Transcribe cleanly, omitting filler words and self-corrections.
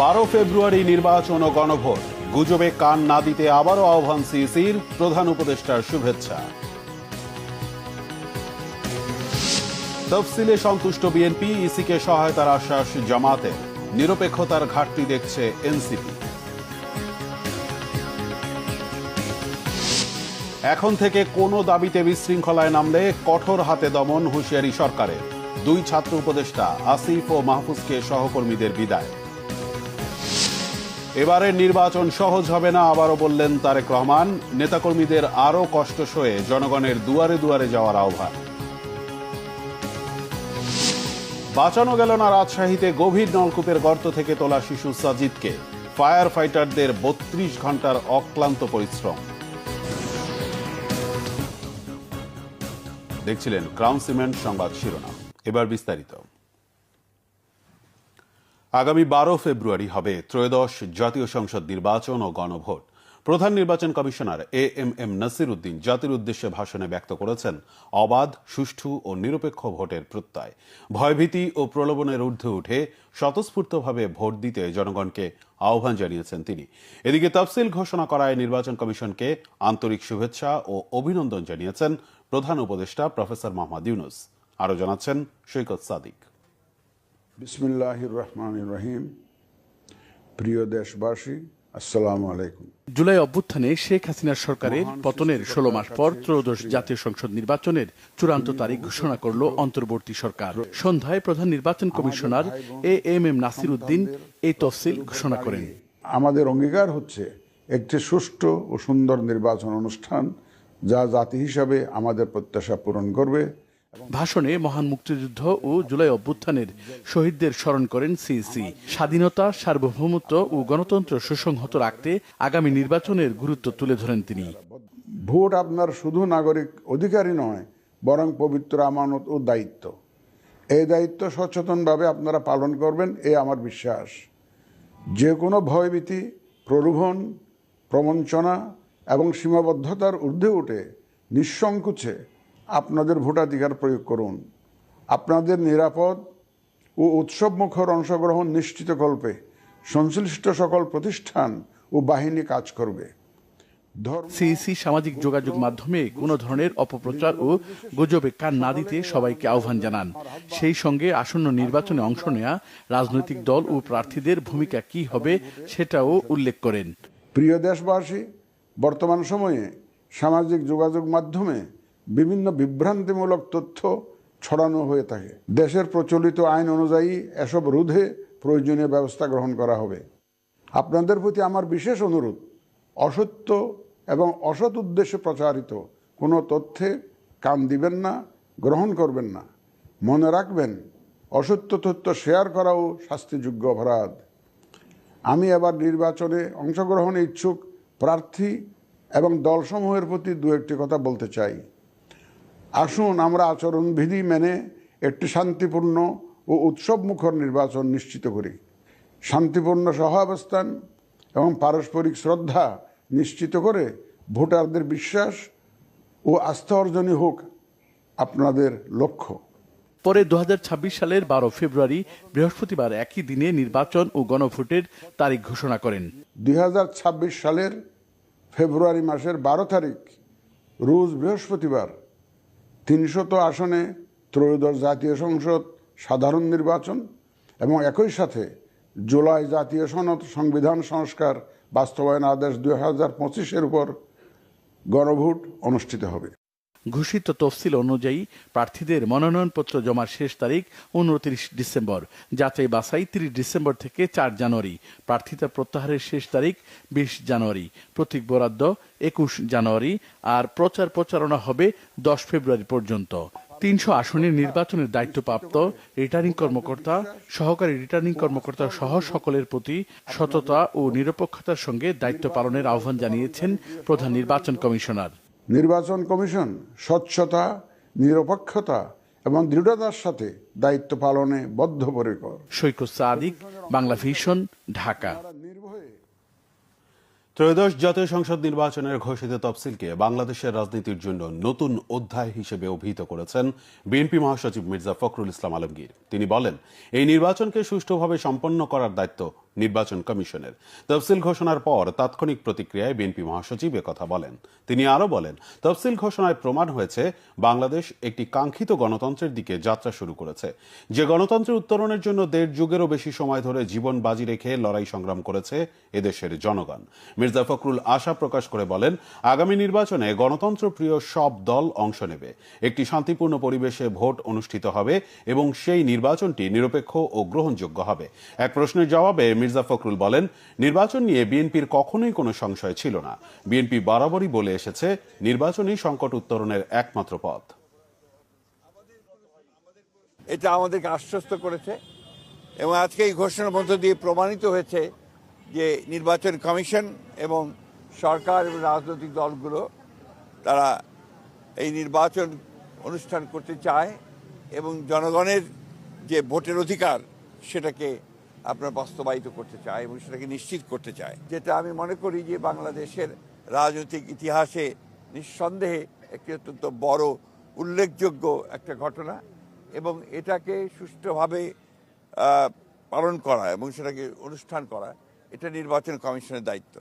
12 ফেব্রুয়ারি নির্বাচন ও গণভোট, গুজবে কান না দিতে আবারও আহ্বান সিইসির, প্রধান উপদেষ্টার শুভেচ্ছা। তফসিলে সন্তুষ্ট বিএনপি, ইসিকে সহায়তার আশ্বাস জামাতের, নিরপেক্ষতার ঘাটতি দেখছে এনসিপি। এখন থেকে কোনো দাবিতে বিশৃঙ্খলায় নামলে কঠোর হাতে দমন, হুঁশিয়ারি সরকারের। 2 ছাত্র উপদেষ্টা আসিফ ও মাহফুজকে সহকর্মীদের বিদায়। এবারের নির্বাচন সহজ হবে না, আবারও বললেন তারেক রহমান। নেতাকর্মীদের আরও কষ্ট সয়ে জনগণের দুয়ারে দুয়ারে যাওয়ার আহ্বান। বাঁচানো গেল না রাজশাহীতে গভীর নলকূপের গর্ত থেকে তোলা শিশু সাজিদকে। ফায়ার ফাইটারদের 32 ঘন্টার অক্লান্ত পরিশ্রম। দেখছিলেন ক্রাউন সিমেন্ট সংবাদ শিরোনাম। এবার বিস্তারিত। আগামী 12 ফেব্রুয়ারি হবে ত্রয়োদশ জাতীয় সংসদ নির্বাচন ও গণভোট। প্রধান নির্বাচন কমিশনার এএমএম নাসির উদ্দিন জাতির উদ্দেশ্যে ভাষণে ব্যক্ত করেছেন অবাধ, সুষ্ঠু ও নিরপেক্ষ ভোটের প্রত্যয়। ভয়ভীতি ও প্রলোভনের ঊর্ধ্বে উঠে স্বতঃস্ফূর্তভাবে ভোট দিতে জনগণকে আহ্বান জানিয়েছেন তিনি। এদিকে তফসিল ঘোষণা করায় নির্বাচন কমিশনকে আন্তরিক শুভেচ্ছা ও অভিনন্দন জানিয়েছেন প্রধান উপদেষ্টা প্রফেসর মোহাম্মদ ইউনূস। আরও জানাচ্ছেন সৈকত সাদিক। বিসমিল্লাহির রহমানির রহিম। প্রিয় দেশবাসী, আসসালামু আলাইকুম। জুলাই অভ্যুত্থানে শেখ হাসিনার সরকারের পতনের 16 মাস পর ত্রয়োদশ জাতীয় সংসদ নির্বাচনের চূড়ান্ত তারিখ ঘোষণা করল অন্তর্বর্তী সরকার। সন্ধ্যায় প্রধান নির্বাচন কমিশনার এএমএম নাসির উদ্দিন এই তফসিল ঘোষণা করেন। আমাদের অঙ্গীকার হচ্ছে একটি সুষ্ঠু ও সুন্দর নির্বাচন অনুষ্ঠান, যা জাতি হিসাবে আমাদের প্রত্যাশা পূরণ করবে। ভাষণে মহান মুক্তিযুদ্ধ ও জুলাই অভ্যুত্থানের শহীদদের স্মরণ করেন সিইসি। স্বাধীনতা, সার্বভৌমত্ব ও গণতন্ত্র সুসংহত রাখতে আগামী নির্বাচনের গুরুত্ব তুলে ধরেন তিনি। ভোট আপনার শুধু নাগরিক অধিকারই নয়, বরং পবিত্র আমানত ও দায়িত্ব। এই দায়িত্ব সচেতনভাবে আপনারা পালন করবেন, এ আমার বিশ্বাস। যে কোনো ভয়ভীতি, প্রলোভন, প্রবঞ্চনা এবং সীমাবদ্ধতার ঊর্ধ্বে উঠে নিঃসংকোচে আপনাদের ভোটাধিকার প্রয়োগ করুন। আপনাদের নিরাপদ ও উৎসবমুখর অংশগ্রহণ নিশ্চিতকল্পে সংশ্লিষ্ট সকল প্রতিষ্ঠান ও বাহিনী কাজ করবে। সিইসি সামাজিক যোগাযোগ মাধ্যমে কোনো ধরনের অপপ্রচার ও গুজবে কান না দিতে সবাইকে আহ্বান জানান। সেই সঙ্গে আসন্ন নির্বাচনে অংশ নেয়া রাজনৈতিক দল ও প্রার্থীদের ভূমিকা কি হবে সেটাও উল্লেখ করেন। প্রিয় দেশবাসী, বর্তমান সময়ে সামাজিক যোগাযোগ মাধ্যমে বিভিন্ন বিভ্রান্তিমূলক তথ্য ছড়ানো হয়ে থাকে। দেশের প্রচলিত আইন অনুযায়ী এসব রোধে প্রয়োজনীয় ব্যবস্থা গ্রহণ করা হবে। আপনাদের প্রতি আমার বিশেষ অনুরোধ, অসত্য এবং অসৎ উদ্দেশ্যে প্রচারিত কোনো তথ্যে কান দিবেন না, গ্রহণ করবেন না। মনে রাখবেন, অসত্য তথ্য শেয়ার করাও শাস্তিযোগ্য অপরাধ। আমি এবার নির্বাচনে অংশগ্রহণে ইচ্ছুক প্রার্থী এবং দলসমূহের প্রতি 2-1টি কথা বলতে চাই। আসুন আমরা আচরণবিধি মেনে একটি শান্তিপূর্ণ ও উৎসবমুখর নির্বাচন নিশ্চিত করি। শান্তিপূর্ণ সহাবস্থান এবং পারস্পরিক শ্রদ্ধা নিশ্চিত করে ভোটারদের বিশ্বাস ও আস্থা অর্জনই হোক আপনাদের লক্ষ্য। পরে 2026 সালের 12 ফেব্রুয়ারি বৃহস্পতিবার একই দিনে নির্বাচন ও গণভোটের তারিখ ঘোষণা করেন। 2026 সালের ফেব্রুয়ারি মাসের 12 তারিখ রোজ বৃহস্পতিবার 300 আসনে ত্রয়োদশ জাতীয় সংসদ সাধারণ নির্বাচন এবং একই সাথে জুলাই জাতীয় সনদ সংবিধান সংস্কার বাস্তবায়ন আদেশ 2025-এর উপর গণভোট অনুষ্ঠিত হবে। ঘোষিত তফসিল অনুযায়ী প্রার্থীদের মনোনয়নপত্র জমার শেষ তারিখ 29 ডিসেম্বর, যাচাই বাছাই 30 ডিসেম্বর থেকে 4 জানুয়ারি, প্রার্থিতা প্রত্যাহারের শেষ তারিখ 20 জানুয়ারি, প্রতীক বরাদ্দ 21 জানুয়ারি, আর প্রচার প্রচারণা হবে 10 ফেব্রুয়ারি পর্যন্ত। 300 আসনের নির্বাচনের দায়িত্বপ্রাপ্ত রিটার্নিং কর্মকর্তা, সহকারী রিটার্নিং কর্মকর্তা সহ সকলের প্রতি সততা ও নিরপেক্ষতার সঙ্গে দায়িত্ব পালনের আহ্বান জানিয়েছেন প্রধান নির্বাচন কমিশনার। নির্বাচন কমিশন স্বচ্ছতা, নিরপেক্ষতা এবং দৃঢ়তার সাথে দায়িত্ব পালনে বদ্ধপরিকর। সৈকত সাদিক, বাংলা ভিশন, ঢাকা। ত্রয়োদশ জাতীয় সংসদ নির্বাচনের ঘোষিত তফসিলকে বাংলাদেশের রাজনীতির জন্য নতুন অধ্যায় হিসেবে অভিহিত করেছেন বিএনপি মহাসচিব মির্জা ফখরুল ইসলাম আলমগীর। তিনি বলেন, এই নির্বাচনকে সুষ্ঠুভাবে সম্পন্ন করার দায়িত্ব নির্বাচন কমিশনের। তফসিল ঘোষণার পর তাৎক্ষণিক প্রতিক্রিয়ায় বিএনপি মহাসচিব একথা বলেন। তিনি আরো বলেন, তফসিল ঘোষণায় প্রমাণ হয়েছে বাংলাদেশ একটি কাঙ্ক্ষিত গণতন্ত্রের দিকে যাত্রা শুরু করেছে। যে গণতন্ত্রের উত্তরণের জন্য 1.5 যুগেরও বেশি সময় ধরে জীবন বাজি রেখে লড়াই সংগ্রাম করেছে এদেশের জনগণ। মির্জা ফখরুল আশা প্রকাশ করে বলেন, আগামী নির্বাচনে গণতন্ত্র প্রিয় সব দল অংশ নেবে। একটি শান্তিপূর্ণ পরিবেশে ভোট অনুষ্ঠিত হবে এবং সেই নির্বাচনটি নিরপেক্ষ ও গ্রহণযোগ্য হবে। এক প্রশ্নের জবাবে মির্জা ফখরুল বলেন, নির্বাচন নিয়ে বিএনপির কখনোই কোনো সংশয় ছিল না। বিএনপি বরাবরই বলে এসেছে, নির্বাচনই সংকট উত্তরণের একমাত্র পথ। এটা আমাদেরকে আশ্বস্ত করেছে এবং আজকে এই ঘোষণার মধ্য দিয়ে প্রমাণিত হয়েছে যে নির্বাচন কমিশন এবং সরকার এবং রাজনৈতিক দলগুলো তারা এই নির্বাচন অনুষ্ঠান করতে চায় এবং জনগণের যে ভোটের অধিকার সেটাকে আপনার বাস্তবায়িত করতে চায় এবং সেটাকে নিশ্চিত করতে চায়, যেটা আমি মনে করি যে বাংলাদেশের রাজনৈতিক ইতিহাসে নিঃসন্দেহে একটি অত্যন্ত বড় উল্লেখযোগ্য একটা ঘটনা এবং এটাকে সুষ্ঠুভাবে পালন করা এবং সেটাকে অনুষ্ঠান করা এটা নির্বাচন কমিশনের দায়িত্ব।